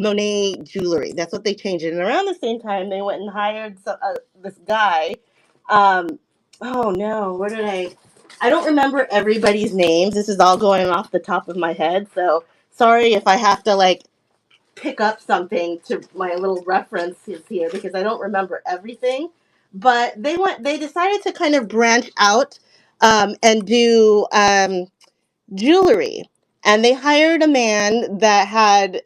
Monet jewelry. That's what they changed it. And around the same time, they went and hired this guy. Um, oh no, where did I don't remember everybody's names. This is all going off the top of my head. So sorry if I have to like pick up something to my little references here because I don't remember everything. But they decided to kind of branch out and do jewelry. And they hired a man that had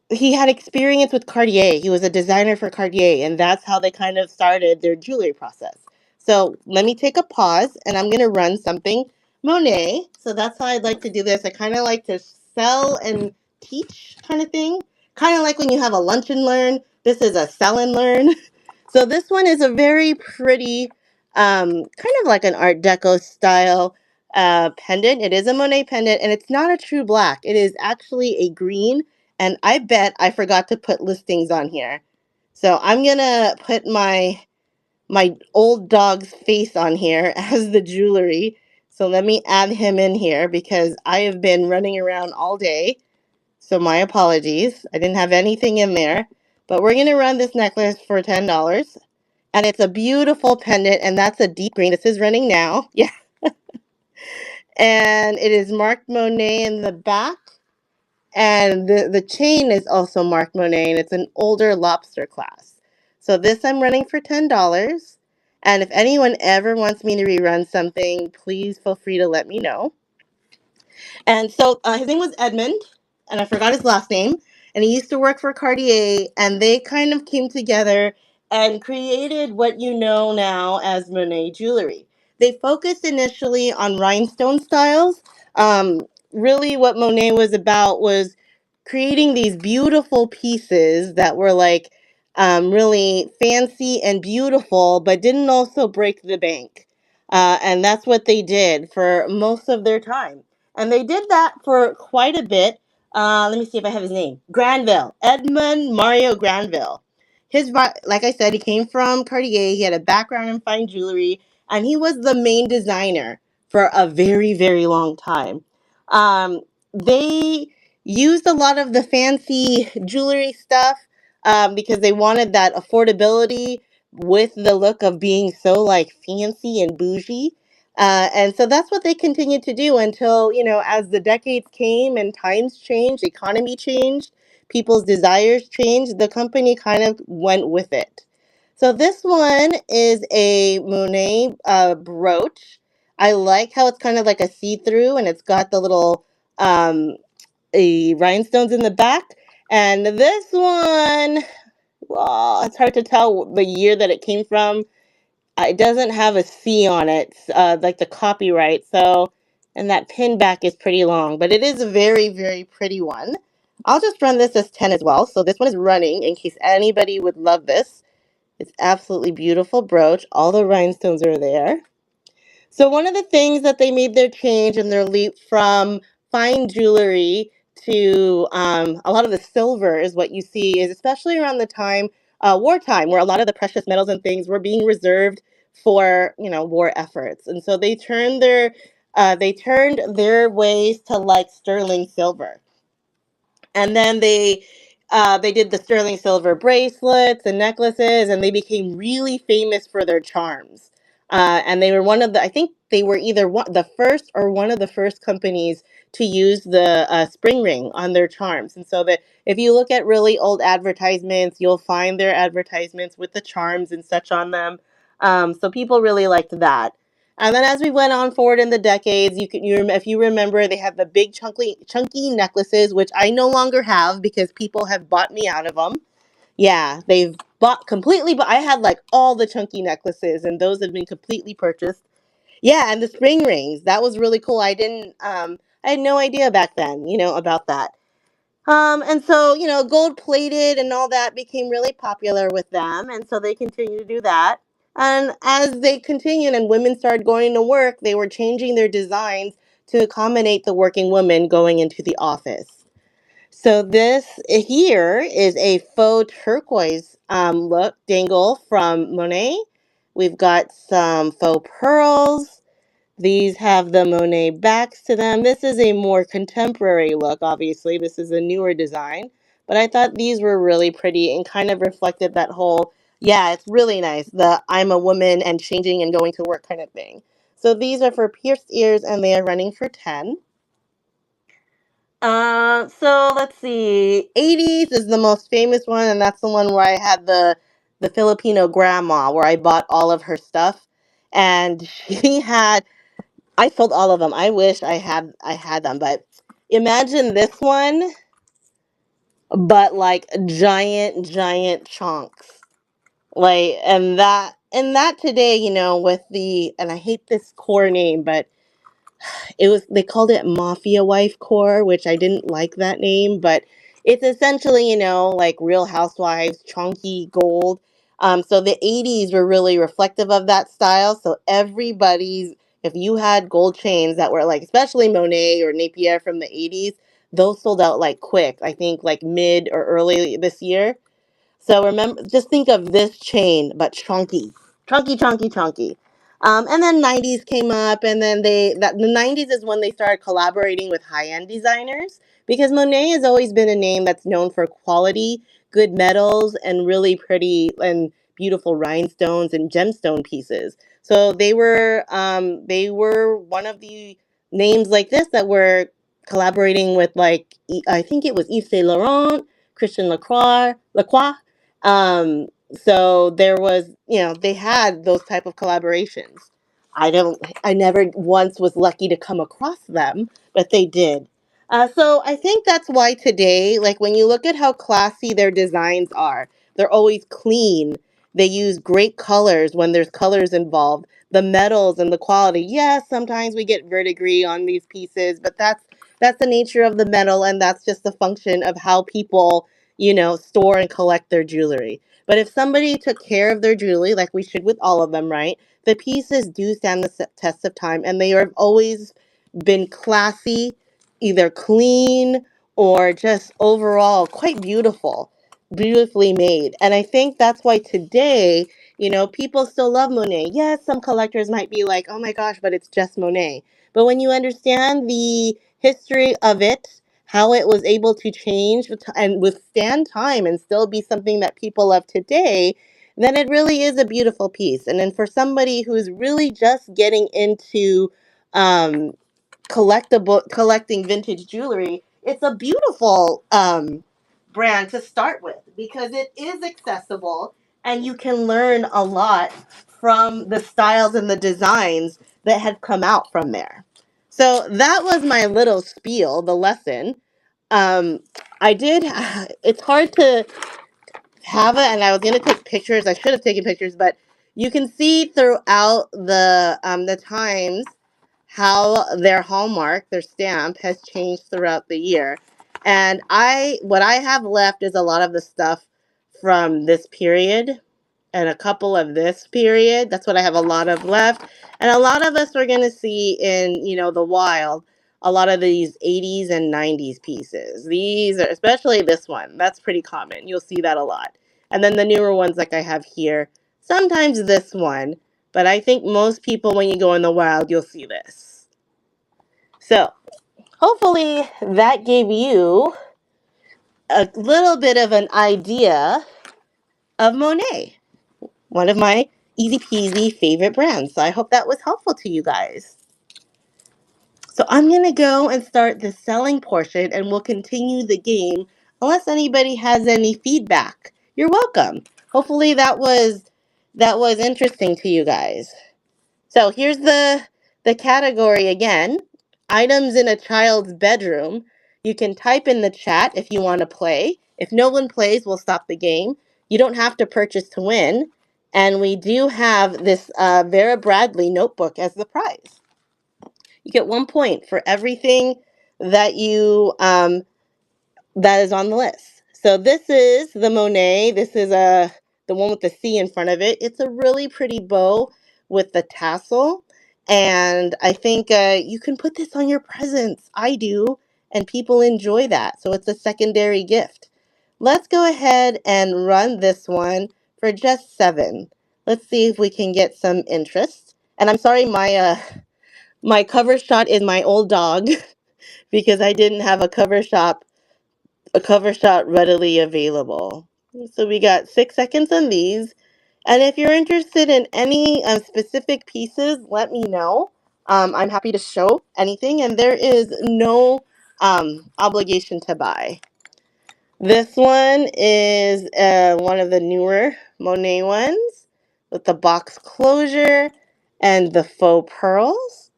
he had experience with Cartier. He was a designer for Cartier, and that's how they kind of started their jewelry process. So let me take a pause, and I'm gonna run something Monet. So that's how I'd like to do this. I kind of like to sell and teach kind of thing. Kind of like when you have a lunch and learn. This is a sell and learn. So this one is a very pretty, kind of like an Art Deco style pendant. It is a Monet pendant, and it's not a true black. It is actually a green, and I bet I forgot to put listings on here. So I'm gonna put my old dog's face on here as the jewelry. So let me add him in here because I have been running around all day. So my apologies. I didn't have anything in there. But we're gonna run this necklace for $10. And it's a beautiful pendant, and that's a deep green. This is running now. Yeah. And it is marked Monet in the back. And the chain is also marked Monet, and it's an older lobster class. So this I'm running for $10. And if anyone ever wants me to rerun something, please feel free to let me know. And so his name was Edmund, and I forgot his last name. And he used to work for Cartier, and they kind of came together and created what you know now as Monet jewelry. They focused initially on rhinestone styles. Um, Really, what Monet was about was creating these beautiful pieces that were like really fancy and beautiful, but didn't also break the bank. And that's what they did for most of their time. And they did that for quite a bit. Let me see if I have his name. Granville, Edmund Mario Granville. Like I said, he came from Cartier. He had a background in fine jewelry, and he was the main designer for a very, very long time. They used a lot of the fancy jewelry stuff because they wanted that affordability with the look of being so like fancy and bougie. And so that's what they continued to do until, as the decades came and times changed, the economy changed, people's desires changed, the company kind of went with it. So this one is a Monet brooch. I like how it's kind of like a see-through and it's got the little rhinestones in the back. And this one, well, it's hard to tell the year that it came from. It doesn't have a C on it, like the copyright. So, and that pin back is pretty long, but it is a very, very pretty one. I'll just run this as 10 as well. So this one is running in case anybody would love this. It's absolutely beautiful brooch. All the rhinestones are there. So one of the things that they made their change and their leap from fine jewelry to a lot of the silver is what you see is especially around the time wartime where a lot of the precious metals and things were being reserved for war efforts, and so they turned their ways to like sterling silver. And then they did the sterling silver bracelets and necklaces, and they became really famous for their charms. And they were one of the, I think they were either the first or one of the first companies to use the spring ring on their charms. And so that if you look at really old advertisements, you'll find their advertisements with the charms and such on them. So people really liked that. And then as we went on forward in the decades, if you remember, they had the big chunky necklaces, which I no longer have because people have bought me out of them. Yeah, they've bought completely, but I had like all the chunky necklaces, and those have been completely purchased. Yeah, and the spring rings, that was really cool. I had no idea back then, about that. And so, gold plated and all that became really popular with them. And so they continue to do that. And as they continued and women started going to work, they were changing their designs to accommodate the working woman going into the office. So this here is a faux turquoise dangle from Monet. We've got some faux pearls. These have the Monet backs to them. This is a more contemporary look, obviously. This is a newer design. But I thought these were really pretty and kind of reflected that whole, yeah, it's really nice, the I'm a woman and changing and going to work kind of thing. So these are for pierced ears and they are running for 10. So let's see. 80s is the most famous one, and that's the one where I had the Filipino grandma where I bought all of her stuff. And she had I sold all of them. I wish I had them, but imagine this one, but like giant chunks. Like and that today, with the and I hate this core name, but they called it Mafia Wife Core, which I didn't like that name, but it's essentially, like Real Housewives, chunky gold. So the 80s were really reflective of that style. So if you had gold chains that were like, especially Monet or Napier from the 80s, those sold out like quick. I think like mid or early this year. So remember, just think of this chain, but chunky, chunky. And then 90s came up, and then the 90s is when they started collaborating with high-end designers because Monet has always been a name that's known for quality, good metals, and really pretty and beautiful rhinestones and gemstone pieces. So they were one of the names like this that were collaborating with like I think it was Yves Saint Laurent, Christian Lacroix. So there was, they had those type of collaborations. I never once was lucky to come across them, but they did. So I think that's why today, like when you look at how classy their designs are, they're always clean. They use great colors when there's colors involved. The metals and the quality. Yes, sometimes we get verdigris on these pieces, but that's the nature of the metal, and that's just the function of how people store and collect their jewelry. But if somebody took care of their jewelry, like we should with all of them, right? The pieces do stand the test of time, and they have always been classy, either clean or just overall quite beautiful, beautifully made. And I think that's why today, people still love Monet. Yes, some collectors might be like, oh my gosh, but it's just Monet. But when you understand the history of it, how it was able to change and withstand time and still be something that people love today, then it really is a beautiful piece. And then for somebody who's really just getting into um, collecting vintage jewelry, it's a beautiful brand to start with because it is accessible and you can learn a lot from the styles and the designs that have come out from there. So that was my little spiel, the lesson. um, I did. It's hard to have it, and I was gonna take pictures. I should have taken pictures, but you can see throughout the times how their hallmark, their stamp, has changed throughout the year. And what I have left is a lot of the stuff from this period and a couple of this period. That's what I have a lot of left. And a lot of us are going to see in, the wild, a lot of these 80s and 90s pieces. These are, especially this one, that's pretty common. You'll see that a lot. And then the newer ones like I have here, sometimes this one, but I think most people, when you go in the wild, you'll see this. So hopefully that gave you a little bit of an idea of Monet, one of my easy peasy favorite brands. So I hope that was helpful to you guys. So I'm going to go and start the selling portion and we'll continue the game unless anybody has any feedback. You're welcome. Hopefully that was interesting to you guys. So here's the category again. Items in a child's bedroom. You can type in the chat if you want to play. If no one plays, we'll stop the game. You don't have to purchase to win. And we do have this Vera Bradley notebook as the prize. You get 1 point for everything that you that is on the list. So this is the Monet. This is the one with the C in front of it. It's a really pretty bow with the tassel. And I think you can put this on your presents. I do. And people enjoy that. So it's a secondary gift. Let's go ahead and run this one for just 7. Let's see if we can get some interest. And I'm sorry, My cover shot is my old dog because I didn't have a cover shot readily available. So we got 6 seconds on these. And if you're interested in any specific pieces, let me know. I'm happy to show anything, and there is no obligation to buy. This one is one of the newer Monet ones with the box closure and the faux pearls.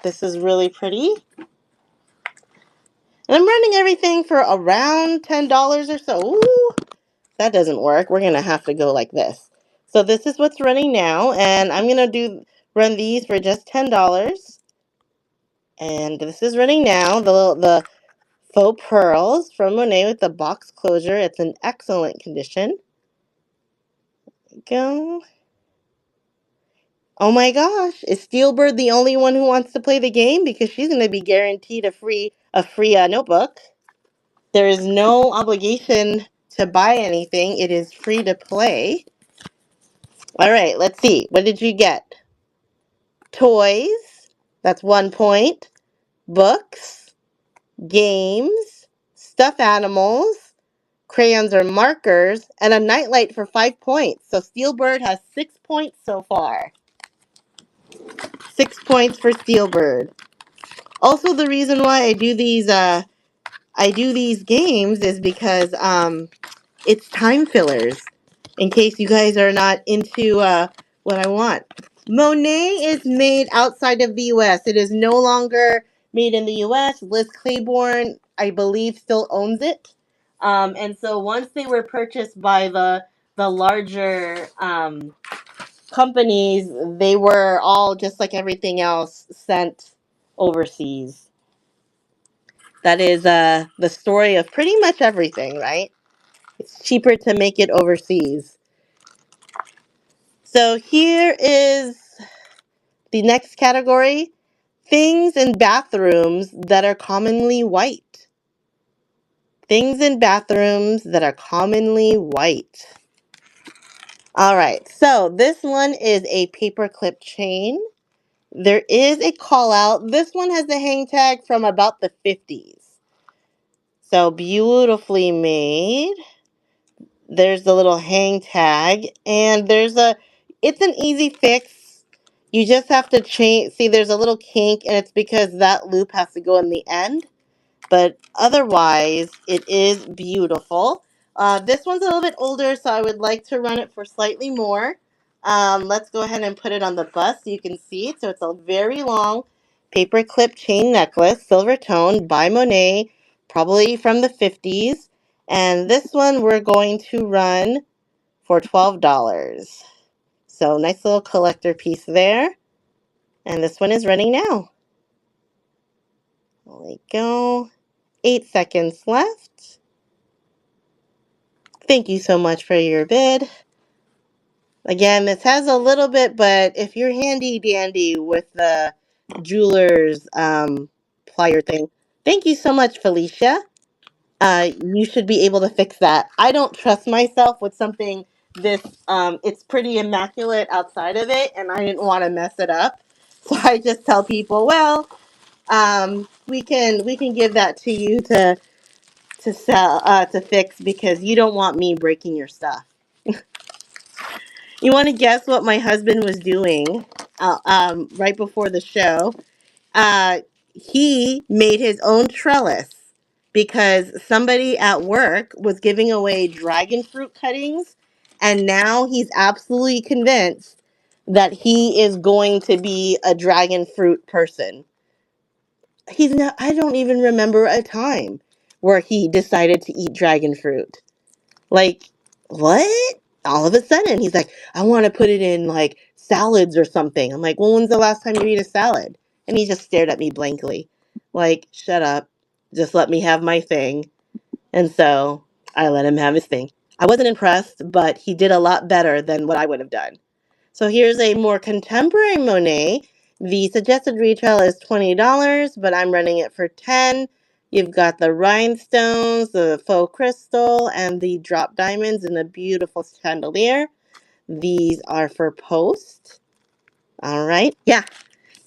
This is really pretty. And I'm running everything for around $10 or so. Ooh, that doesn't work. We're going to have to go like this. So this is what's running now, and I'm going to run these for just $10. And this is running now, the faux pearls from Monet with the box closure. It's in excellent condition. Go. Oh my gosh, is Steelbird the only one who wants to play the game? Because she's going to be guaranteed a free notebook. There is no obligation to buy anything. It is free to play. All right, let's see. What did you get? Toys. That's 1 point. Books. Games. Stuffed animals. Crayons or markers. And a nightlight for 5 points. So Steelbird has 6 points so far. 6 points for Steelbird. Also, the reason why I do these games is because it's time fillers. In case you guys are not into what I want. Monet is made outside of the U.S. It is no longer made in the U.S. Liz Claiborne, I believe, still owns it. And so once they were purchased by the larger companies, they were all, just like everything else, sent overseas. That is the story of pretty much everything, right? It's cheaper to make it overseas. So here is the next category: things in bathrooms that are commonly white. Things in bathrooms that are commonly white. All right, so this one is a paperclip chain. There is a call out. This one has a hang tag from about the 50s. So beautifully made. There's the little hang tag, and it's an easy fix. You just have to change. See, there's a little kink, and it's because that loop has to go in the end. But otherwise, it is beautiful. This one's a little bit older, so I would like to run it for slightly more. Let's go ahead and put it on the bust so you can see it. So it's a very long paperclip chain necklace, silver tone by Monet, probably from the 50s. And this one we're going to run for $12. So nice little collector piece there. And this one is running now. There we go. 8 seconds left. Thank you so much for your bid. Again, this has a little bit, but if you're handy dandy with the jeweler's plier thing, thank you so much, Felicia. You should be able to fix that. I don't trust myself with something this, it's pretty immaculate outside of it, and I didn't want to mess it up. So I just tell people, well, we can give that to you to sell to fix because you don't want me breaking your stuff. You want to guess what my husband was doing right before the show? Uh, he made his own trellis because somebody at work was giving away dragon fruit cuttings, and now he's absolutely convinced that he is going to be a dragon fruit person. He's not. I don't even remember a time where he decided to eat dragon fruit. Like, what? All of a sudden, he's like, I want to put it in like salads or something. I'm like, well, when's the last time you ate a salad? And he just stared at me blankly, like, shut up. Just let me have my thing. And so I let him have his thing. I wasn't impressed, but he did a lot better than what I would have done. So here's a more contemporary Monet. The suggested retail is $20, but I'm running it for $10. You've got the rhinestones, the faux crystal, and the drop diamonds in a beautiful chandelier. These are for post. All right. Yeah.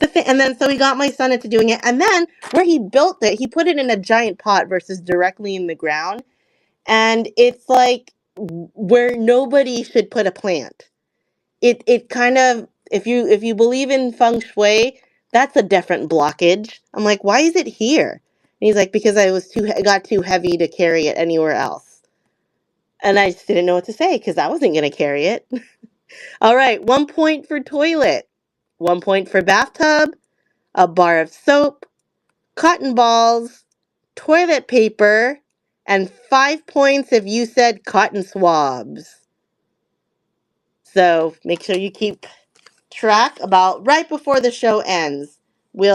the thing, and then so he got my son into doing it, and then where he built it, he put it in a giant pot versus directly in the ground, and it's like where nobody should put a plant. It kind of, if you believe in feng shui, that's a different blockage. I'm like, why is it here? And he's like, because it got too heavy to carry it anywhere else. And I just didn't know what to say because I wasn't gonna carry it. All right, 1 point for toilet, 1 point for bathtub, a bar of soap, cotton balls, toilet paper, and 5 points if you said cotton swabs. So make sure you keep track. About right before the show ends, we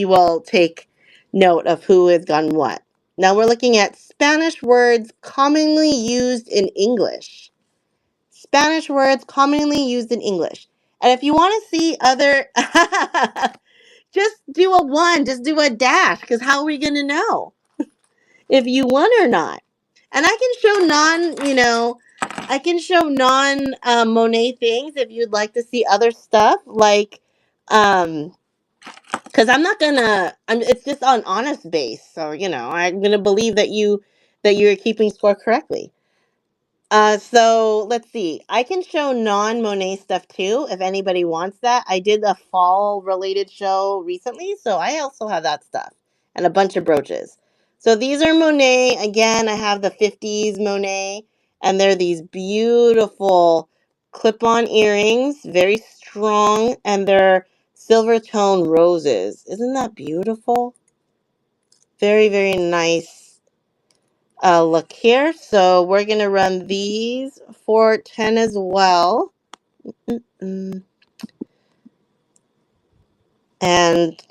will take note of who has done what. Now we're looking at Spanish words commonly used in English. Spanish words commonly used in English. And if you want to see other, just do a one, just do a dash, because how are we going to know if you won or not? And I can show I can show non Monet things if you'd like to see other stuff, like, because I'm not gonna, it's just on honest base. So, I'm gonna believe that you're keeping score correctly. So let's see. I can show non-Monet stuff too if anybody wants that. I did a fall related show recently, so I also have that stuff and a bunch of brooches. So these are Monet. Again, I have the 50s Monet, and they're these beautiful clip-on earrings, very strong, and they're silver tone roses. Isn't that beautiful? Very, very nice look here. So we're going to run these for 10 as well. Mm. And,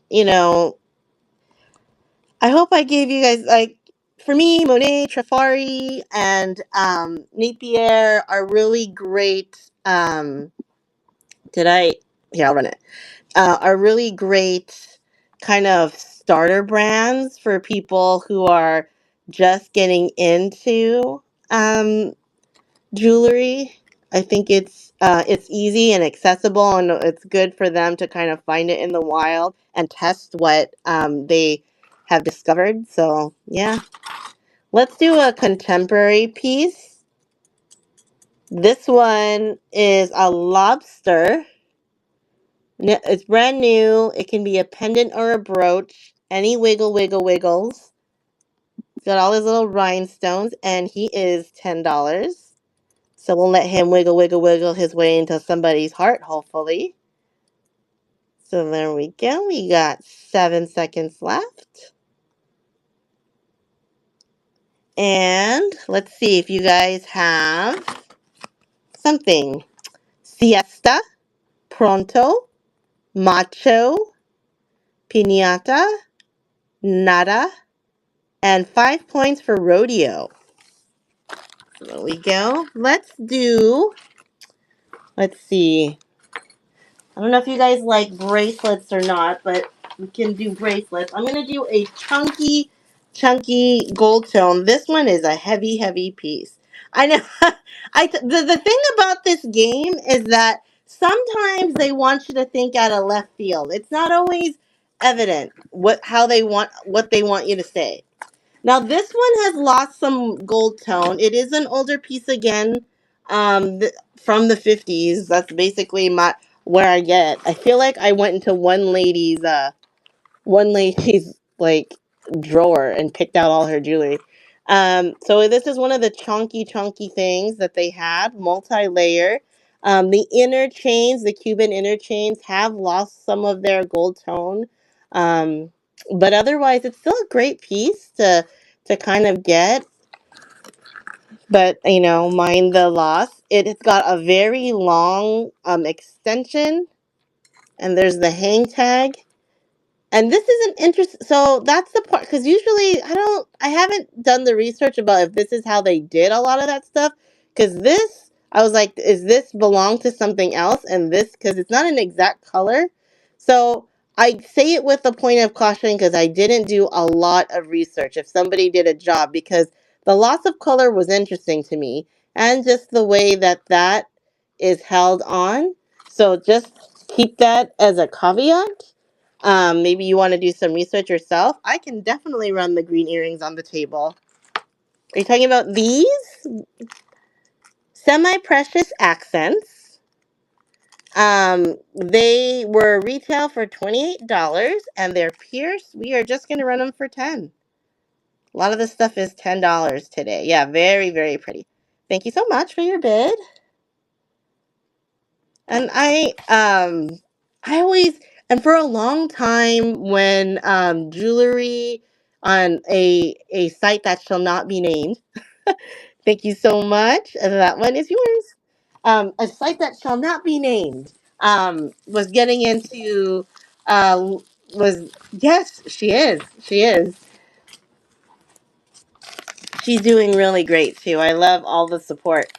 I hope I gave you guys, like, for me, Monet, Trifari, and Napier are really great. Here, I'll run it. Are really great kind of starter brands for people who are just getting into jewelry. I think it's easy and accessible, and it's good for them to kind of find it in the wild and test what they have discovered. So yeah, let's do a contemporary piece. This one is a lobster. It's brand new. It can be a pendant or a brooch. Any wiggles. It's got all his little rhinestones, and he is $10. So we'll let him wiggle his way into somebody's heart, hopefully. So there we go. We got 7 seconds left. And let's see if you guys have something. Siesta, pronto, macho, piñata, nada, and 5 points for rodeo. So there we go. Let's see. I don't know if you guys like bracelets or not, but we can do bracelets. I'm going to do a chunky gold tone. This one is a heavy piece. I know. The thing about this game is that sometimes they want you to think out of left field. It's not always evident what they want you to say. Now this one has lost some gold tone. It is an older piece again, from the 50s. That's basically where I get. I feel like I went into one lady's like drawer and picked out all her jewelry. So this is one of the chunky things that they had, multi-layer. The inner chains, the Cuban inner chains, have lost some of their gold tone. But otherwise, it's still a great piece to kind of get. But mind the loss. It's got a very long extension, and there's the hang tag. And this is an interest. So that's the part, because usually I haven't done the research about if this is how they did a lot of that stuff. Because this, I was like, is this belong to something else? And this, because it's not an exact color. So I say it with a point of caution because I didn't do a lot of research. If somebody did a job, because the loss of color was interesting to me, and just the way that is held on. So just keep that as a caveat. Maybe you want to do some research yourself. I can definitely run the green earrings on the table. Are you talking about these semi-precious accents? They were retail for $28, and they're pierced. We are just gonna run them for 10. A lot of this stuff is $10 today. Yeah, very, very pretty. Thank you so much for your bid. And I always, and for a long time when jewelry on a site that shall not be named. Thank you so much. And that one is yours. A site that shall not be named was getting into uh was yes, she is. She is. She's doing really great too. I love all the support.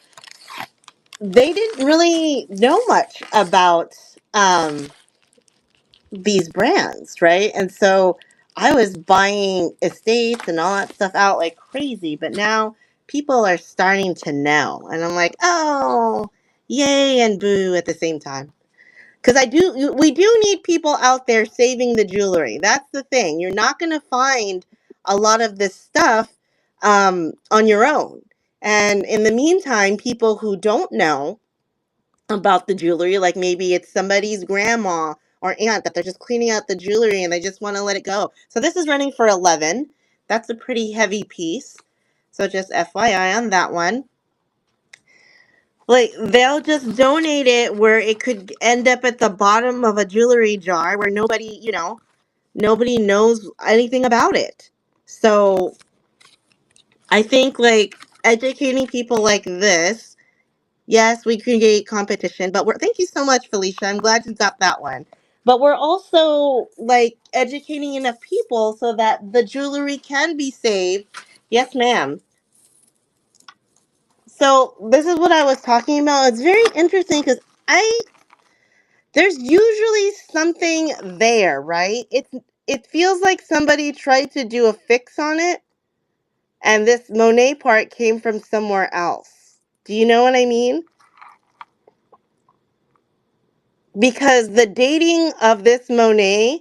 They didn't really know much about these brands, right? And so I was buying estates and all that stuff out like crazy, but now people are starting to know. And I'm like, oh, yay and boo at the same time. Because we do need people out there saving the jewelry. That's the thing. You're not going to find a lot of this stuff on your own. And in the meantime, people who don't know about the jewelry, like maybe it's somebody's grandma or aunt that they're just cleaning out the jewelry and they just want to let it go. So this is running for 11. That's a pretty heavy piece. So just FYI on that one. Like they'll just donate it where it could end up at the bottom of a jewelry jar where nobody knows anything about it. So I think like educating people like this. Yes, we create competition, but we're thank you so much, Felicia. I'm glad you got that one. But we're also like educating enough people so that the jewelry can be saved. Yes, ma'am. So this is what I was talking about. It's very interesting because I there's usually something there, right? It feels like somebody tried to do a fix on it, and this Monet part came from somewhere else. Do you know what I mean? Because the dating of this Monet,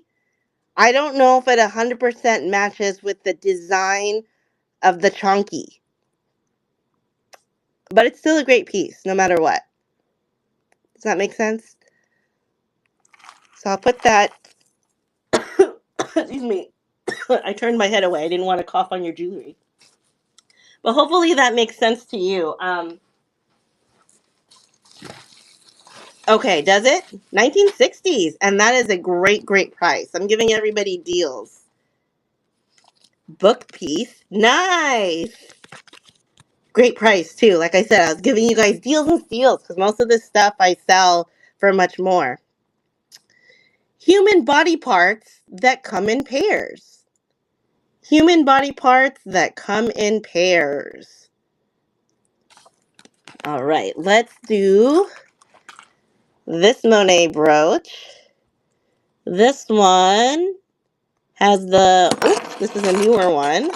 I don't know if it 100% matches with the design of the chunky, but it's still a great piece, no matter what. Does that make sense? So I'll put that. Excuse me. I turned my head away. I didn't want to cough on your jewelry. But hopefully that makes sense to you. Okay, does it? 1960s. And that is a great, great price. I'm giving everybody deals. Book piece. Nice. Great price too. Like I said, I was giving you guys deals and steals because most of this stuff I sell for much more. Human body parts that come in pairs. Human body parts that come in pairs. All right, let's do this Monet brooch. This one has oops, this is a newer one.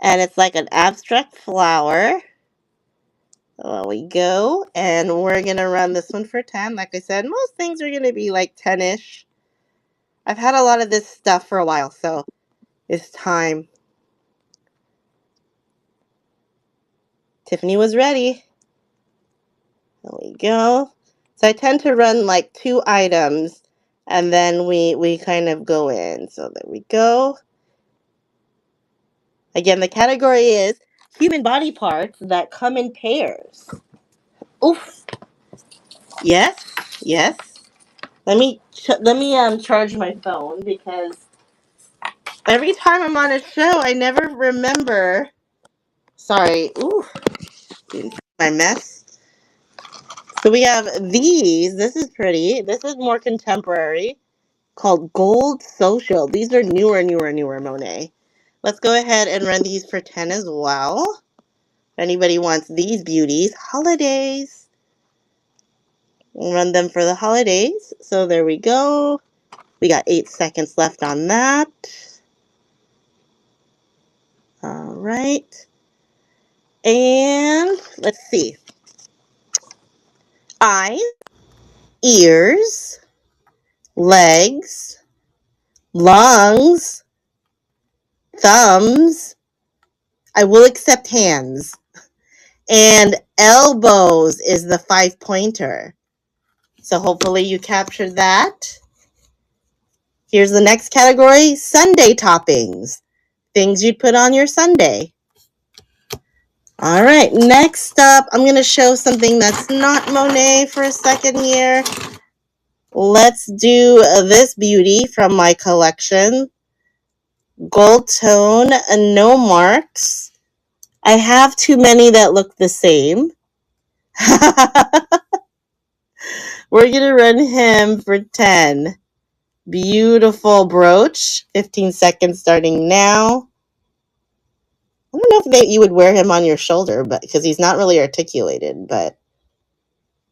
And it's like an abstract flower. There we go. And we're going to run this one for 10. Like I said, most things are going to be like 10-ish. I've had a lot of this stuff for a while, so it's time. Tiffany was ready. There we go. So I tend to run like 2 items, and then we kind of go in. So there we go. Again, the category is human body parts that come in pairs. Oof. Yes, yes. Let me charge my phone because every time I'm on a show, I never remember. Sorry. Ooh, my mess. So we have these. This is pretty. This is more contemporary. Called Gold Social. These are newer Monet. Let's go ahead and run these for 10 as well. If anybody wants these beauties, holidays. We'll run them for the holidays. So there we go. We got 8 seconds left on that. All right. And let's see. Eyes. ears, legs, lungs, thumbs. I will accept hands. And elbows is the 5-pointer. So hopefully you captured that. Here's the next category, Sunday toppings. Things you'd put on your Sunday. All right, next up, I'm going to show something that's not Monet for a second here. Let's do this beauty from my collection. Gold tone, no marks. I have too many that look the same. We're going to run him for 10. Beautiful brooch. 15 seconds starting now. I don't know if you would wear him on your shoulder, but because he's not really articulated, but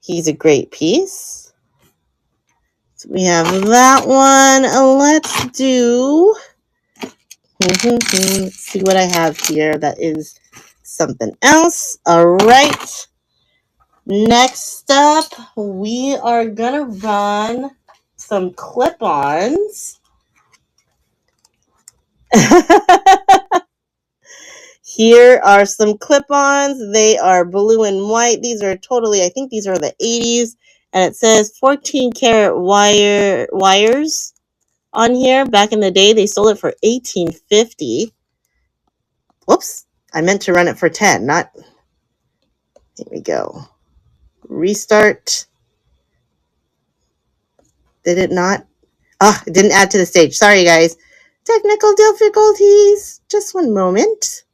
he's a great piece. So we have that one. Let's do... Let's see what I have here that is something else. All right. Next up, we are going to run some clip-ons. Here are some clip-ons. They are blue and white. These are totally, I think these are the 80s. And it says 14 karat wires on here. Back in the day, they sold it for $18.50. Whoops. I meant to run it for 10, not... Here we go. Restart. Did it not? It didn't add to the stage. Sorry, guys. Technical difficulties. Just one moment.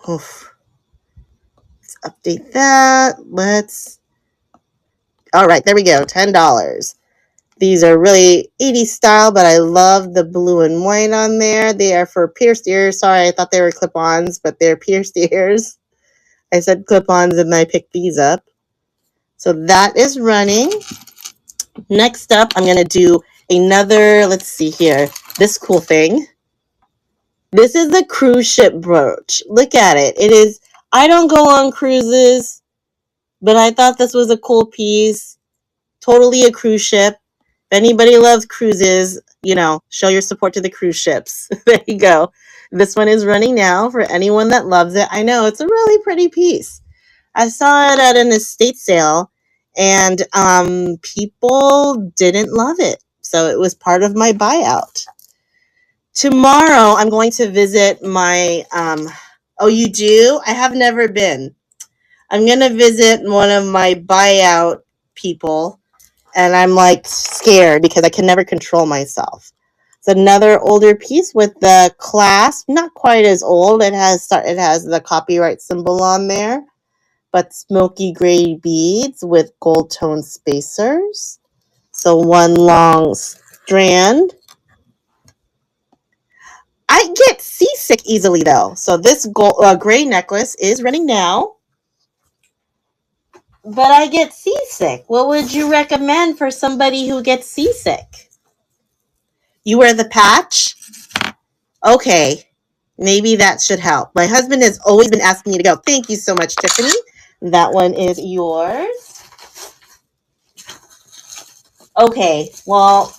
Oof. Let's update that. All right, there we go. $10. These are really 80s style, but I love the blue and white on there. They are for pierced ears. Sorry, I thought they were clip-ons, but they're pierced ears. I said clip-ons and I picked these up. So that is running. Next up, I'm going to do another, let's see here, this cool thing. This is the cruise ship brooch. Look at it. It is, I don't go on cruises, but I thought this was a cool piece. Totally a cruise ship. If anybody loves cruises, show your support to the cruise ships. There you go. This one is running now for anyone that loves it. I know, it's a really pretty piece. I saw it at an estate sale, and people didn't love it. So it was part of my buyout. Tomorrow, I'm going to visit my... oh, you do? I have never been. I'm going to visit one of my buyout people, and I'm like scared because I can never control myself. It's another older piece with the clasp, not quite as old. It has the copyright symbol on there, but smoky gray beads with gold tone spacers. So one long strand. I get seasick easily though. So this gray necklace is running now. But I get seasick. What would you recommend for somebody who gets seasick? You wear the patch? Okay. Maybe that should help. My husband has always been asking me to go. Thank you so much, Tiffany. That one is yours. Okay. Well,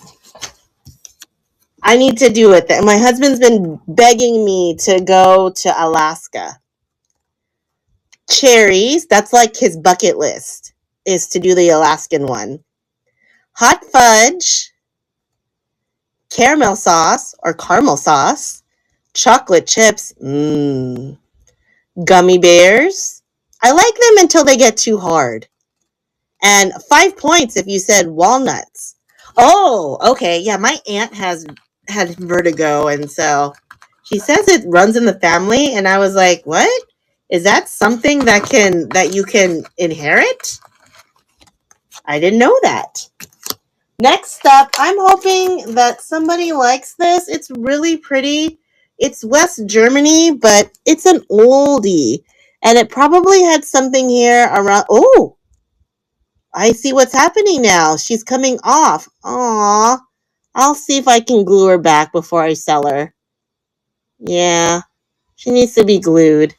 I need to do it. My husband's been begging me to go to Alaska. Cherries. That's like his bucket list, is to do the Alaskan one. Hot fudge. Caramel sauce or caramel sauce. Chocolate chips. Gummy bears. I like them until they get too hard. And 5 points if you said walnuts. Oh, okay. Yeah, my aunt had vertigo, and so she says it runs in the family, and I was like, what? Is that something that you can inherit? I didn't know that. Next up, I'm hoping that somebody likes this. It's really pretty. It's West Germany, but it's an oldie. And it probably had something here around... Oh! I see what's happening now. She's coming off. Aww. I'll see if I can glue her back before I sell her. Yeah. She needs to be glued.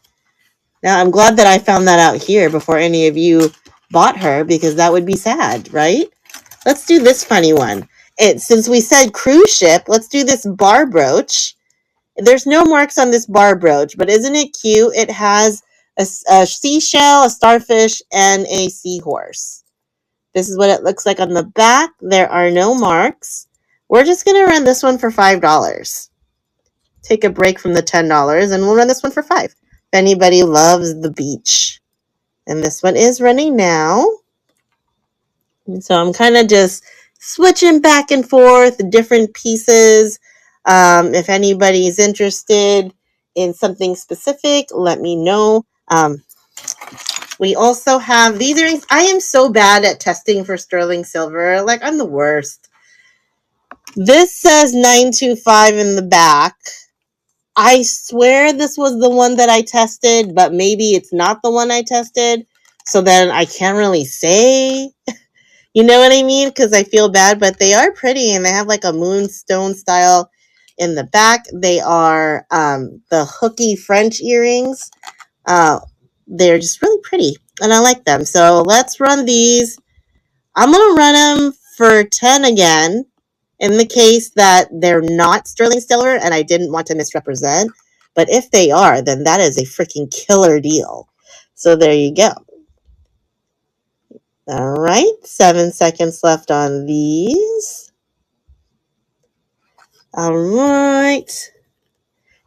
Now, I'm glad that I found that out here before any of you bought her because that would be sad, right? Let's do this funny one. Since we said cruise ship, let's do this bar brooch. There's no marks on this bar brooch, but isn't it cute? It has a seashell, a starfish, and a seahorse. This is what it looks like on the back. There are no marks. We're just going to run this one for $5. Take a break from the $10, and we'll run this one for $5. If anybody loves the beach. And this one is running now. And so I'm kind of just switching back and forth, different pieces. If anybody's interested in something specific, let me know. We also have these earrings. I am so bad at testing for sterling silver. Like, I'm the worst. This says 925 in the back. I swear this was the one that I tested, but maybe it's not the one I tested. So then I can't really say. You know what I mean? Because I feel bad, but they are pretty, and they have like a moonstone style in the back. They are the hooky French earrings. They're just really pretty, and I like them. So let's run these. I'm going to run them for 10 again in the case that they're not sterling silver, and I didn't want to misrepresent. But if they are, then that is a freaking killer deal. So there you go. All right, 7 seconds left on these. All right.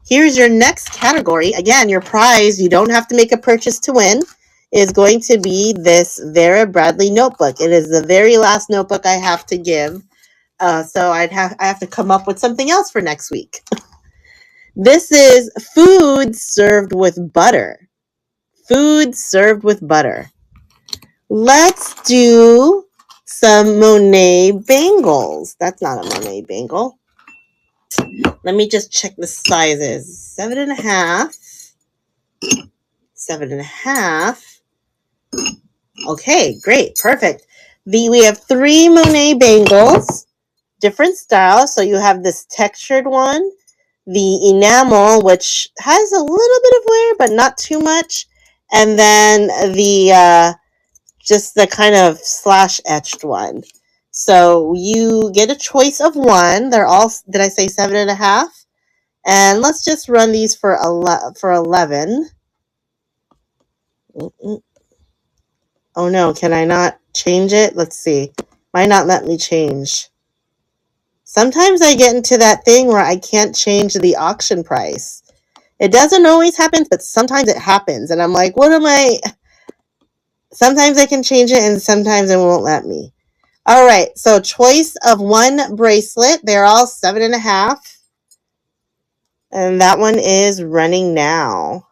Here's your next category. Again, your prize, you don't have to make a purchase to win, is going to be this Vera Bradley notebook. It is the very last notebook I have to give. So I have to come up with something else for next week. This is food served with butter. Food served with butter. Let's do some Monet bangles. That's not a Monet bangle. Let me just check the sizes. 7.5. 7.5. Okay, great, perfect. We have 3 Monet bangles, different styles. So you have this textured one, the enamel, which has a little bit of wear, but not too much, and then the just the kind of slash etched one. So you get a choice of one. They're all, did I say 7.5? And let's just run these for 11. Oh no, can I not change it? Let's see. Might not let me change. Sometimes I get into that thing where I can't change the auction price. It doesn't always happen, but sometimes it happens. And I'm like, what am I? Sometimes I can change it and sometimes it won't let me. All right, so choice of one bracelet. They're all 7.5. And that one is running now.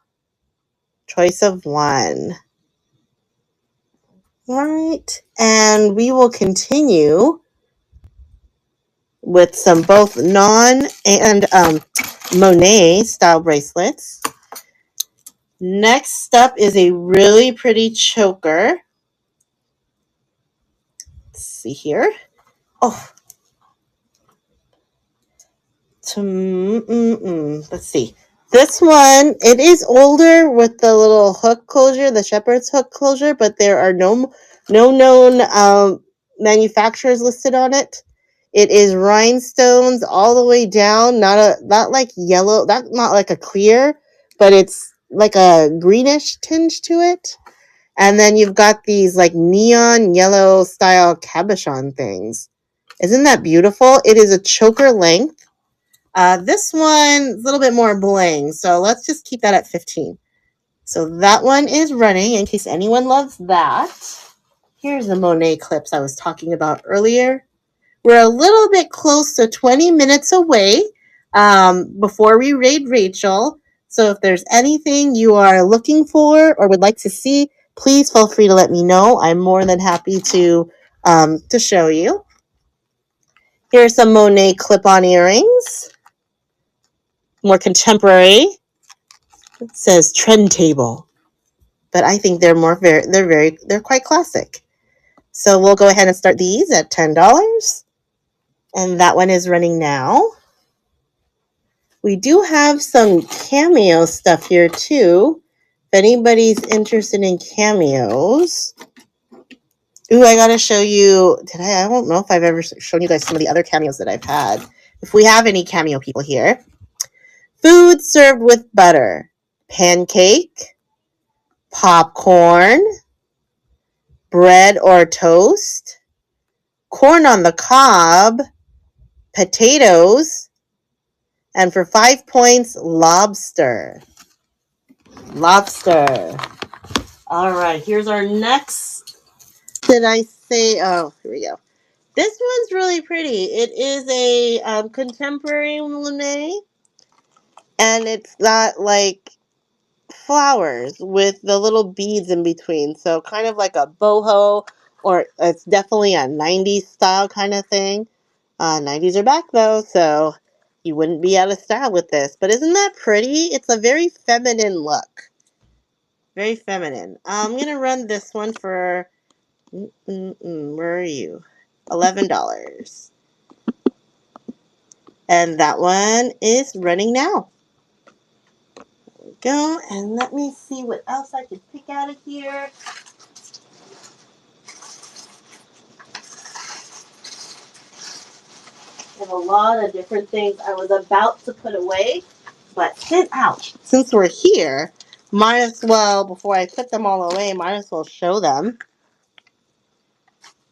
Choice of one. All right, and we will continue with some both non and Monet style bracelets. Next up is a really pretty choker. Let's see here. Oh, let's see. This one, it is older with the little hook closure, the shepherd's hook closure, but there are no known manufacturers listed on it. It is rhinestones all the way down, not like yellow, not like a clear, but it's like a greenish tinge to it. And then you've got these like neon yellow style cabochon things. Isn't that beautiful? It is a choker length. This one is a little bit more bling, so let's just keep that at 15. So that one is running in case anyone loves that. Here's the Monet clips I was talking about earlier. We're a little bit close to 20 minutes away before we raid Rachel. So if there's anything you are looking for or would like to see, please feel free to let me know. I'm more than happy to show you. Here's some Monet clip-on earrings. More contemporary. It says trend table, but I think they're quite classic. So we'll go ahead and start these at $10, and that one is running now. We do have some cameo stuff here too. If anybody's interested in cameos, Ooh, I gotta show you. Did I don't know if I've ever shown you guys some of the other cameos that I've had. If we have any cameo people here. Food served with butter. Pancake, popcorn, bread or toast, corn on the cob, potatoes, and for 5 points, lobster. Lobster. All right, here's our next. Did I say? Oh, here we go. This one's really pretty. It is a contemporary Monet, and it's got like flowers with the little beads in between. So kind of like a boho, or it's definitely a 90s style kind of thing. 90s are back though, so you wouldn't be out of style with this. But isn't that pretty? It's a very feminine look. Very feminine. I'm going to run this one for, where are you? $11. And that one is running now. There we go. And let me see what else I can pick out of here. I have a lot of different things I was about to put away, but since we're here, might as well, before I put them all away, might as well show them.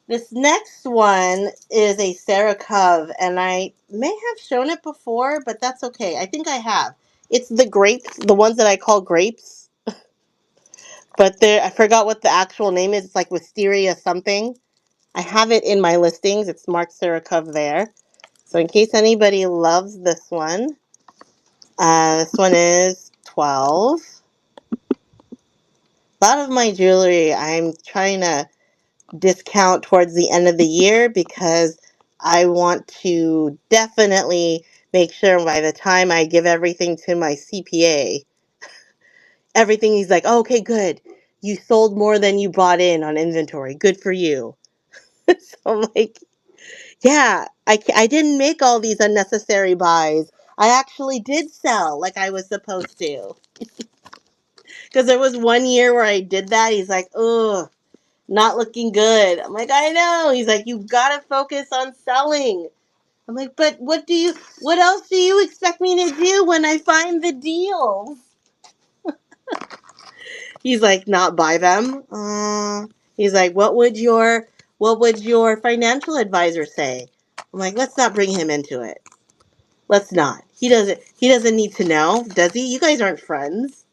This next one is a Sarah Cove, and I may have shown it before, but that's okay. I think I have. It's the grapes, the ones that I call grapes, but I forgot what the actual name is. It's like wisteria something. I have it in my listings. It's marked Sarah Cove there. So in case anybody loves this one is 12. A lot of my jewelry I'm trying to discount towards the end of the year because I want to definitely make sure by the time I give everything to my CPA, everything he's like, oh, okay, good. You sold more than you bought in on inventory. Good for you. So I'm like, yeah, I didn't make all these unnecessary buys. I actually did sell like I was supposed to. Because there was one year where I did that. He's like, ugh, not looking good. I'm like, I know. He's like, you gotta focus on selling. I'm like, but what else do you expect me to do when I find the deals? He's like, not buy them. He's like, what would your financial advisor say? I'm like, let's not bring him into it. Let's not. He doesn't need to know, does he? You guys aren't friends.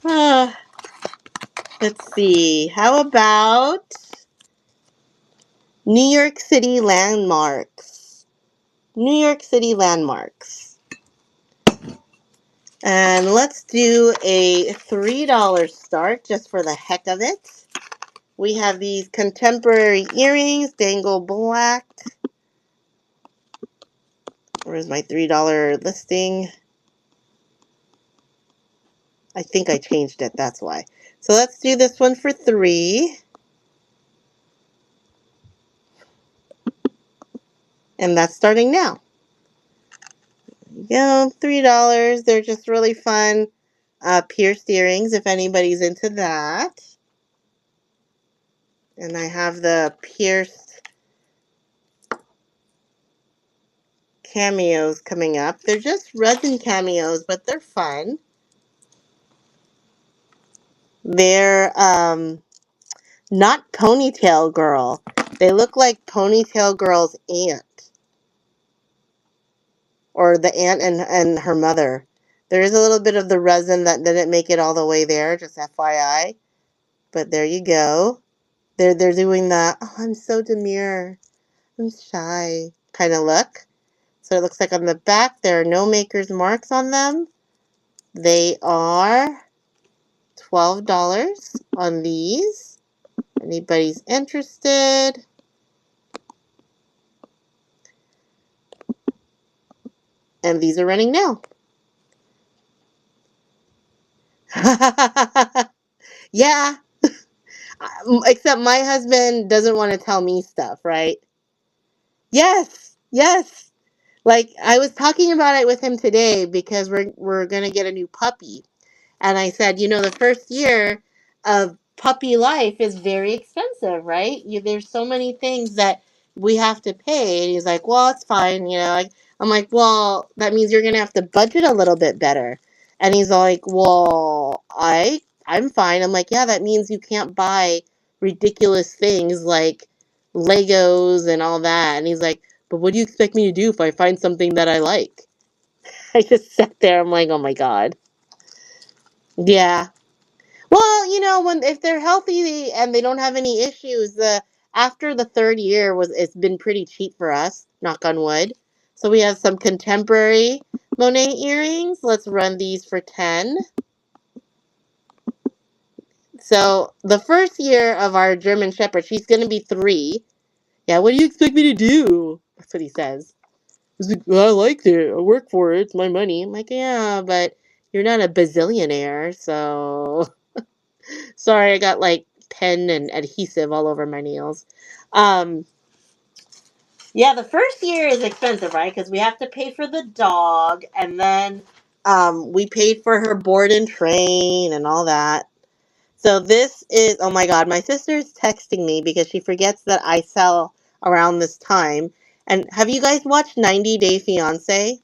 Uh, let's see. How about New York City landmarks? New York City landmarks. And let's do a $3 start just for the heck of it. We have these contemporary earrings, dangle black. Where's my $3 listing? I think I changed it, that's why. So let's do this one for $3. And that's starting now. There you go, $3. They're just really fun pierced earrings if anybody's into that. And I have the pierced cameos coming up. They're just resin cameos, but they're fun. They're not Ponytail Girl. They look like Ponytail Girl's aunt. Or the aunt and her mother. There is a little bit of the resin that didn't make it all the way there, just FYI. But there you go. They're doing the, oh, I'm so demure, I'm shy kind of look. So it looks like on the back there are no maker's marks on them. They are $12 on these. Anybody's interested? And these are running now. Yeah. Except my husband doesn't want to tell me stuff, right? Yes. Yes. Like I was talking about it with him today because we're going to get a new puppy. And I said, the first year of puppy life is very expensive, right? There's so many things that we have to pay. And he's like, well, it's fine. I'm like, well, that means you're going to have to budget a little bit better. And he's like, well, I'm fine. I'm like, yeah, that means you can't buy ridiculous things like Legos and all that. And he's like, but what do you expect me to do if I find something that I like? I just sat there. I'm like, oh my God. Yeah. Well, when if they're healthy and they don't have any issues, the after the third year it's been pretty cheap for us, knock on wood. So we have some contemporary Monet earrings. Let's run these for 10. So the first year of our German Shepherd, she's gonna be 3. Yeah, what do you expect me to do? That's what he says. He's like, well, I liked it. I work for it. It's my money. I'm like, yeah, but you're not a bazillionaire, so sorry, I got like pen and adhesive all over my nails. Um, yeah, the first year is expensive, right? Because we have to pay for the dog, and then we paid for her board and train and all that. So this is, oh my God, my sister's texting me because she forgets that I sell around this time. And have you guys watched 90 Day Fiance?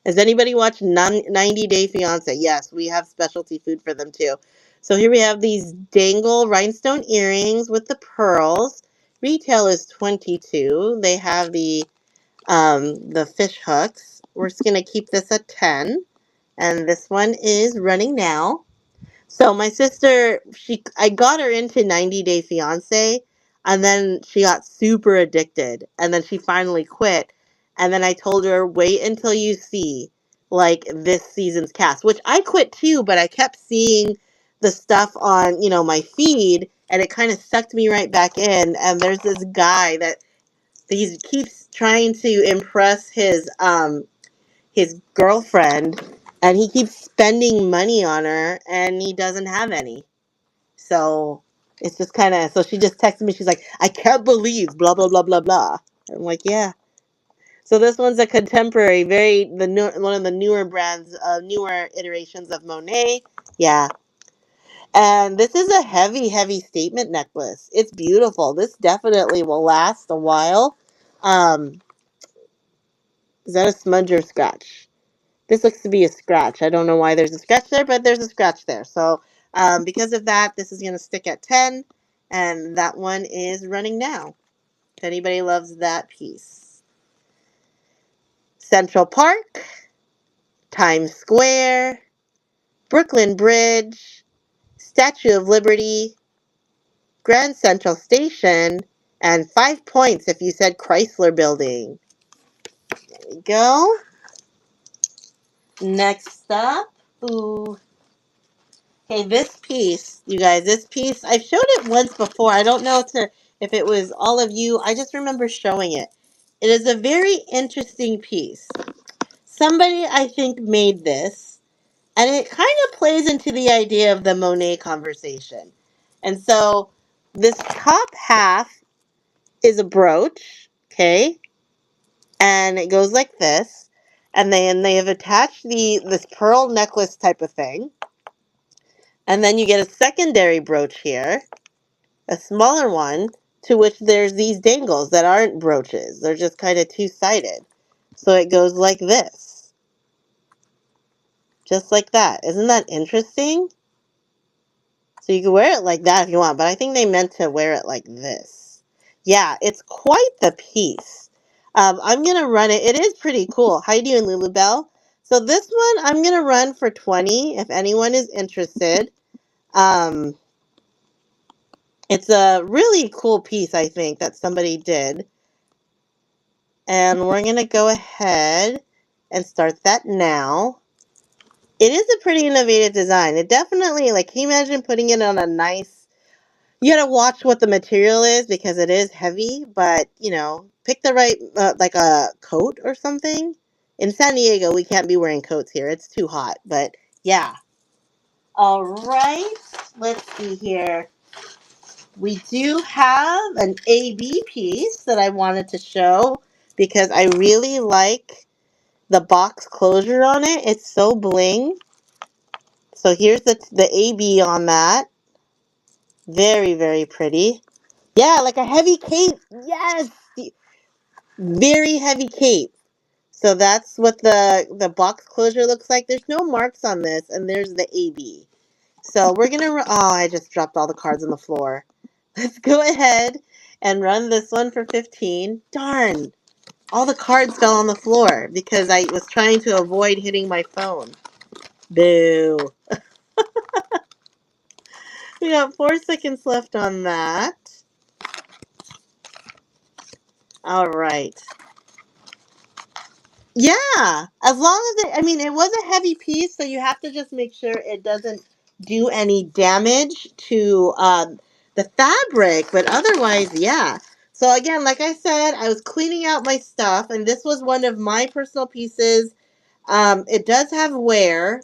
Has anybody watched 90 Day Fiance? Yes, we have specialty food for them too. So here we have these dangle rhinestone earrings with the pearls. Retail is 22. They have the fish hooks. We're just gonna keep this at 10. And this one is running now. So my sister, I got her into 90 Day Fiance, and then she got super addicted, and then she finally quit. And then I told her, wait until you see like this season's cast, which I quit too, but I kept seeing the stuff on, my feed, and it kind of sucked me right back in. And there's this guy that he keeps trying to impress his girlfriend, and he keeps spending money on her, and he doesn't have any. So it's just kind of, so she just texted me. She's like, I can't believe blah blah blah blah blah. I'm like, yeah. So this one's a contemporary, one of the newer brands, newer iterations of Monet. Yeah. And this is a heavy, heavy statement necklace. It's beautiful. This definitely will last a while. Um, is that a smudge or scratch? This looks to be a scratch. I don't know why there's a scratch there, but there's a scratch there. So because of that, this is going to stick at 10. And that one is running now. If anybody loves that piece. Central Park, Times Square, Brooklyn Bridge, Statue of Liberty, Grand Central Station, and 5 points if you said Chrysler Building. There we go. Next up, ooh. Okay, this piece, you guys, I've showed it once before. I don't know if it was all of you. I just remember showing it. It is a very interesting piece. Somebody, I think, made this, and it kind of plays into the idea of the Monet conversation. And so this top half is a brooch, okay? And it goes like this. And then they have attached this pearl necklace type of thing. And then you get a secondary brooch here, a smaller one, to which there's these dangles that aren't brooches. They're just kind of two-sided. So it goes like this. Just like that. Isn't that interesting? So you can wear it like that if you want, but I think they meant to wear it like this. Yeah, it's quite the piece. I'm going to run it. It is pretty cool. How you doing, Lulubelle? So this one, I'm going to run for 20 if anyone is interested. Um, it's a really cool piece, I think, that somebody did. And we're going to go ahead and start that now. It is a pretty innovative design. It definitely, can you imagine putting it on a nice, you gotta watch what the material is because it is heavy, but, pick the right, like a coat or something. In San Diego, we can't be wearing coats here. It's too hot, but yeah. All right, let's see here. We do have an AB piece that I wanted to show because I really like the box closure on it. It's so bling. So here's the AB on that. Very, very pretty. Yeah, like a heavy cape. Yes. Very heavy cape. So that's what the box closure looks like. There's no marks on this, and there's the AB. So we're gonna. Oh, I just dropped all the cards on the floor. Let's go ahead and run this one for 15. Darn! All the cards fell on the floor because I was trying to avoid hitting my phone. Boo! We got 4 seconds left on that. All right. Yeah, as long as I mean, it was a heavy piece, so you have to just make sure it doesn't do any damage to the fabric, but otherwise, yeah. So again, like I said, I was cleaning out my stuff, and this was one of my personal pieces. It does have wear,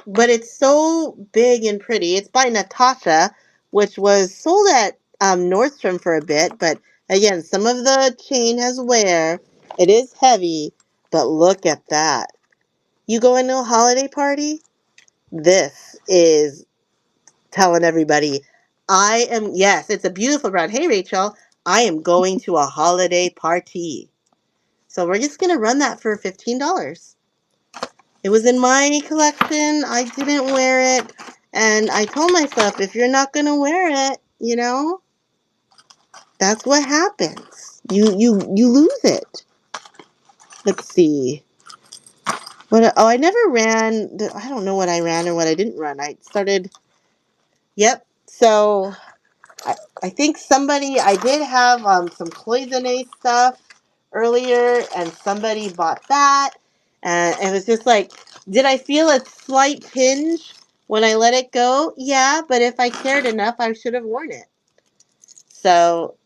but it's so big and pretty. It's by Natasha, which was sold at Nordstrom for a bit, but again, some of the chain has wear. It is heavy, but look at that. You go into a holiday party? This is telling everybody, I am, yes, it's a beautiful brand. Hey, Rachel, I am going to a holiday party. So we're just going to run that for $15. It was in my collection. I didn't wear it. And I told myself, if you're not going to wear it, that's what happens. You lose it. Let's see. I never ran. I don't know what I ran or what I didn't run. I started. Yep. So I think I did have some Cloisonne stuff earlier, and somebody bought that. And it was just like, did I feel a slight tinge when I let it go? Yeah, but if I cared enough, I should have worn it. So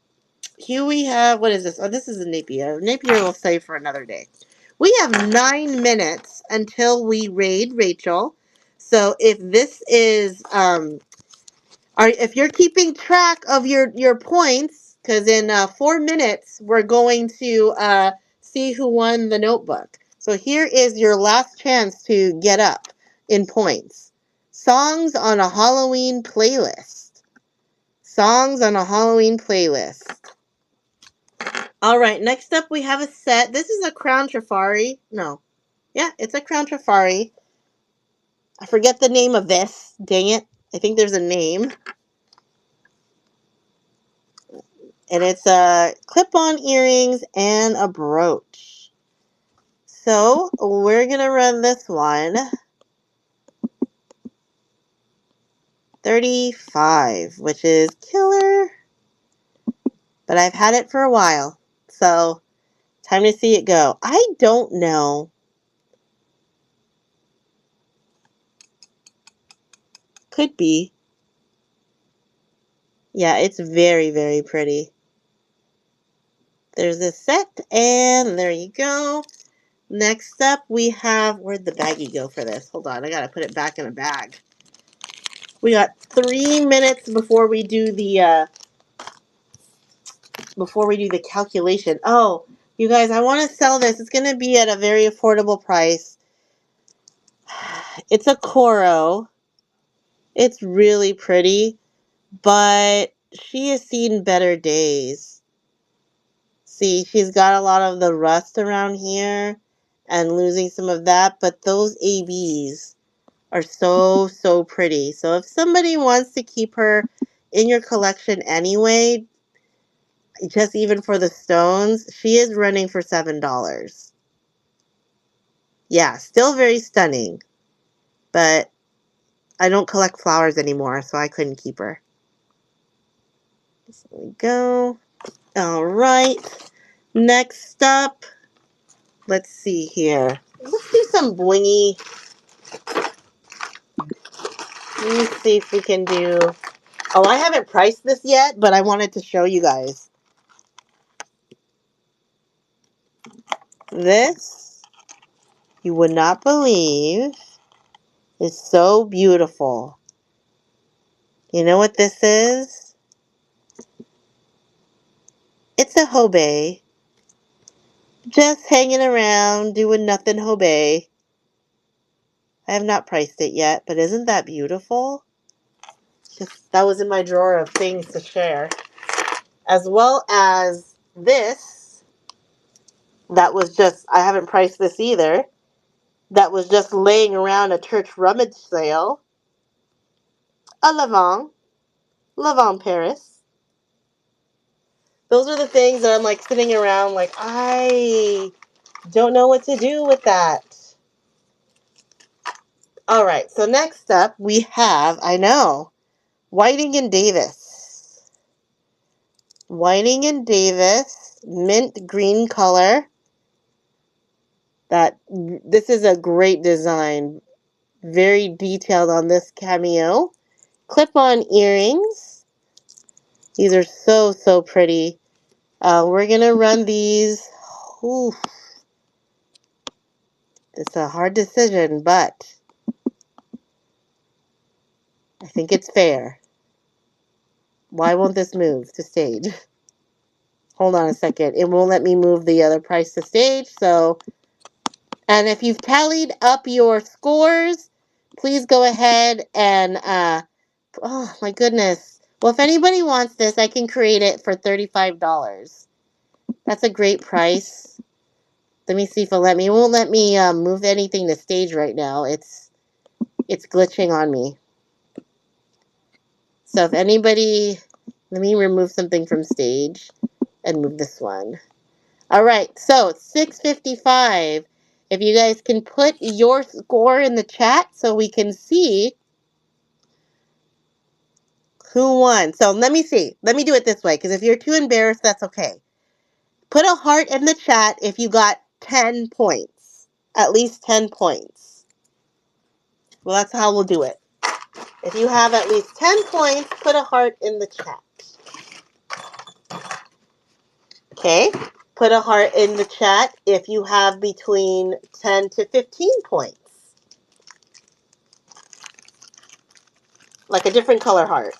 here we have, what is this? Oh, this is a Napier. Napier we'll save for another day. We have 9 minutes until we raid Rachel. So if this is, if you're keeping track of your points, because in 4 minutes we're going to see who won the notebook. So here is your last chance to get up in points. Songs on a Halloween playlist. Songs on a Halloween playlist. All right, next up we have a set. This is a Crown Trafari. No. Yeah, it's a Crown Trafari. I forget the name of this. Dang it. I think there's a name. And it's a clip-on earrings and a brooch. So we're going to run this one. 35, which is killer. But I've had it for a while. So time to see it go. I don't know. Could be. Yeah, it's very, very pretty. There's this set, and there you go. Next up, we have, where'd the baggie go for this? Hold on, I gotta put it back in a bag. We got 3 minutes before we do the calculation. Oh, you guys, I want to sell this. It's gonna be at a very affordable price. It's a Coro. It's really pretty, but she has seen better days. See, she's got a lot of the rust around here and losing some of that, but those ABs are so, so pretty. So if somebody wants to keep her in your collection anyway, just even for the stones, she is running for $7. Yeah, still very stunning, but I don't collect flowers anymore, so I couldn't keep her. There we go. All right. Next up, let's see here. Let's do some blingy. Let me see if we can do... Oh, I haven't priced this yet, but I wanted to show you guys. This, you would not believe, is so beautiful. You know what this is? It's a Hobey. Just hanging around, doing nothing Hobey. I have not priced it yet, but isn't that beautiful? Just that was in my drawer of things to share. As well as this, that was just, I haven't priced this either, that was just laying around a church rummage sale. A Lavant Paris. Those are the things that I'm like sitting around like, I don't know what to do with that. All right, so next up we have, I know, Whiting and Davis. Whiting and Davis, mint green color. This is a great design. Very detailed on this cameo. Clip-on earrings. These are so, so pretty. We're going to run these. Ooh, it's a hard decision, but I think it's fair. Why won't this move to stage? Hold on a second. It won't let me move the other price to stage. So, and if you've tallied up your scores, please go ahead and, oh my goodness. Well, if anybody wants this, I can create it for $35. That's a great price. Let me see if it'll let me. It won't let me move anything to stage right now. It's glitching on me. So if anybody, let me remove something from stage and move this one. All right, so 655. If you guys can put your score in the chat so we can see who won. So let me see. Let me do it this way, because if you're too embarrassed, that's okay. Put a heart in the chat if you got 10 points. At least 10 points. Well, that's how we'll do it. If you have at least 10 points, put a heart in the chat. Okay? Put a heart in the chat if you have between 10 to 15 points. Like a different color heart.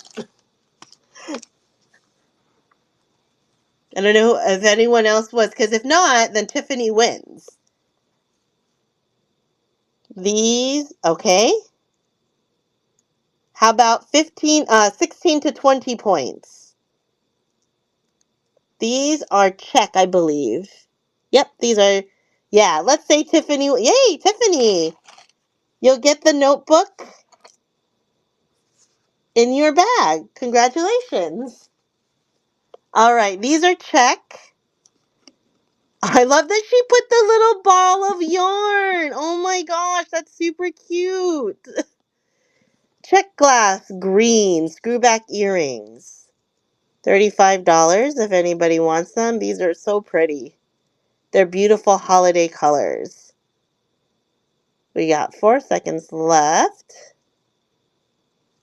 I don't know if anyone else was, because if not, then Tiffany wins. These, okay. How about 16 to 20 points? These are check, I believe. Yep, these are, yeah, let's say Tiffany. Yay, Tiffany! You'll get the notebook in your bag. Congratulations. All right, these are check. I love that she put the little ball of yarn. Oh my gosh, that's super cute. Check glass, green, screwback earrings. $35 if anybody wants them. These are so pretty. They're beautiful holiday colors. We got 4 seconds left.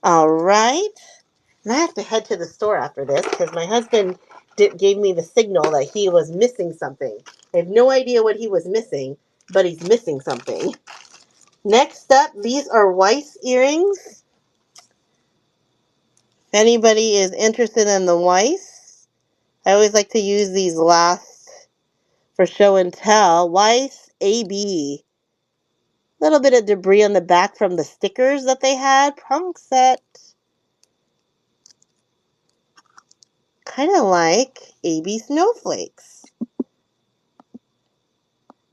All right. And I have to head to the store after this because my husband gave me the signal that he was missing something. I have no idea what he was missing, but he's missing something. Next up, these are Weiss earrings. If anybody is interested in the Weiss, I always like to use these last for show and tell. Weiss AB. A little bit of debris on the back from the stickers that they had. Prong set. Kind of like AB snowflakes.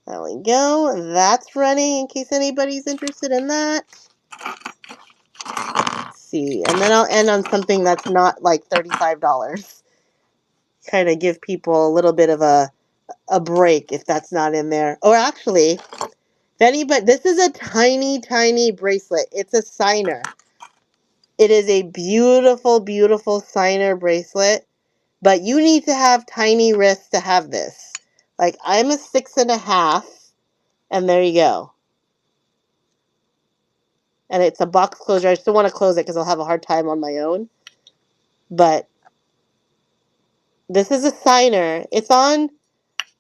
There we go. That's running in case anybody's interested in that. Let's see. And then I'll end on something that's not like $35. Kind of give people a little bit of a break if that's not in there. Or actually, if anybody, this is a tiny, tiny bracelet. It's a signer. It is a beautiful, beautiful signer bracelet. But you need to have tiny wrists to have this. Like, I'm a 6.5, and there you go. And it's a box closure. I still want to close it because I'll have a hard time on my own. But this is a signer. It's on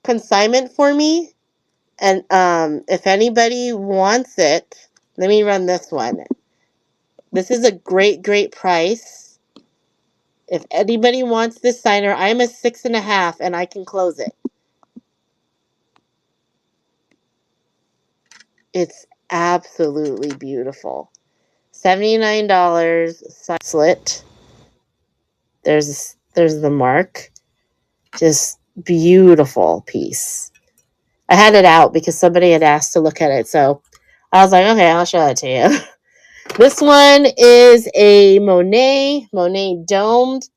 consignment for me. And if anybody wants it, let me run this one. This is a great, great price. If anybody wants this signer, I'm a 6.5 and I can close it. It's absolutely beautiful. $79 slit. There's the mark. Just beautiful piece. I had it out because somebody had asked to look at it, so I was like, okay, I'll show it to you. This one is a Monet domed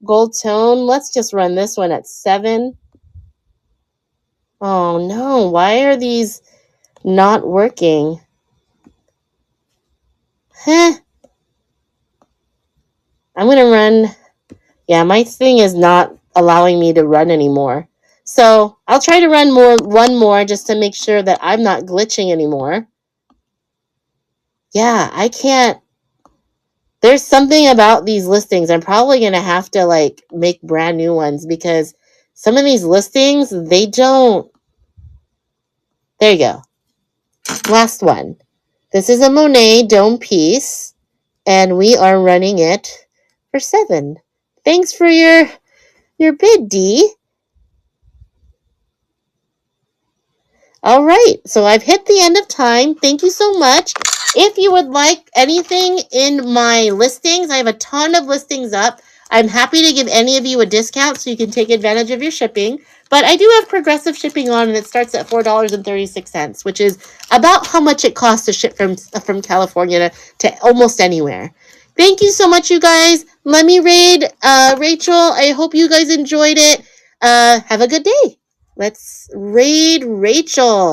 gold tone. Let's just run this one at 7. Oh no, why are these not working? Huh. I'm going to run. Yeah, my thing is not allowing me to run anymore. So I'll try to run one more just to make sure that I'm not glitching anymore. Yeah, I can't. There's something about these listings. I'm probably going to have to like make brand new ones because some of these listings, they don't. There you go. Last one. This is a Monet dome piece, and we are running it for 7. Thanks for your bid, Dee. All right, so I've hit the end of time. Thank you so much. If you would like anything in my listings, I have a ton of listings up. I'm happy to give any of you a discount so you can take advantage of your shipping. But I do have progressive shipping on, and it starts at $4.36, which is about how much it costs to ship from California to almost anywhere. Thank you so much, you guys. Let me raid Rachel. I hope you guys enjoyed it. Have a good day. Let's raid Rachel.